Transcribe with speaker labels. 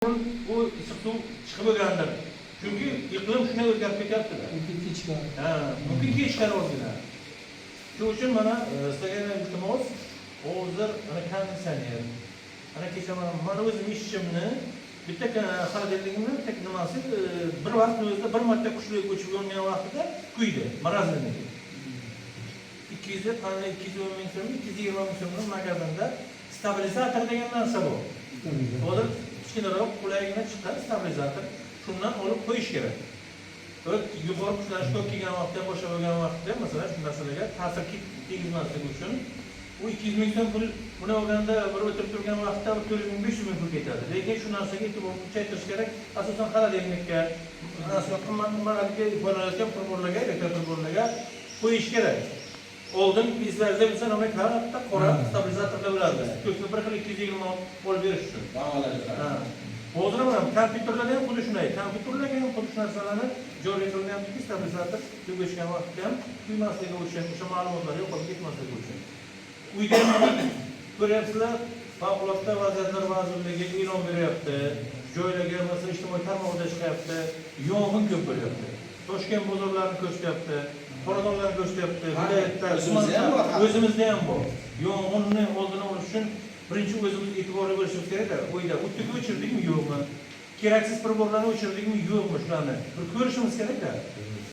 Speaker 1: Bu issiq suv chiqib o'rgandir. Chunki iqlim shunday o'zgarib ketyapti-da. Mumkin kech chiqaryapsizlar. Shuning uchun mana sizlarga iltimos, hozir mana konditsioner. Ana kecha mana o'zim ishimni bitta xolodilnikni tek nimasi bir vaqtning o'zida bir marta qushlik o'chib yongan vaqtida kuydi, morozniki. 210 ming so'm, 220 ming so'mning magazinda stabilizator degan narsa bor. Hozir kichkinaroq qulaygina chiqqan stabilizator, shundan olib qo'yish kerak. Yuqori kuchlanish ko'p kelgan vaqtda, boshqa bo'lgan vaqtda, masalan, shu narsalarga ta'sir tegizmasligi uchun u 200 ming so'm pul buni olganda bir o'tirib turgan vaqtda 400 ming 500 ming pul ketadi. Lekin shu narsaga e'tibor kuchaytirish kerak. Asosan xolodilnikka, asosan qimmat-qimmatga foydalanayotgan priborlarga, elektr priborlarga qo'yish kerak. Oldin bizlarda bo'lsa nima katta qora stabilizatorlar bo'lardi. Ko'pni bir xil 220 olib berish uchun. Hozir ham kompyuterlarda ham xuddi shunday. Kompyuterlarga ham xuddi shu narsalarni joriy qilyaptiki, stabilizator tugashgan vaqtda ham kuymasligi uchun, o'sha ma'lumotlar yo'qolib ketmasligi uchun. Uyda ham ko'ryapsizlar, favqulodda vaziyatlar vazirligi e'lon beryapti. Joylarga, masalan, ijtimoiy tarmoqda chiqyapti, yong'in ko'p bo'lyapti. Toshkent bozorlarini ko'rsatyapti, xonadonlarni ko'rsatyapti, viloyatda, o'zimizda ham bor. Yong'inni oldini olish uchun birinchi o'zimiz e'tiborli bo'lishimiz kerak-da. Uyda o'tni o'chirdikmi, yo'qmi? Keraksiz priborlarni o'chirdikmi, yo'qmi? Shularni bir ko'rishimiz kerak-da.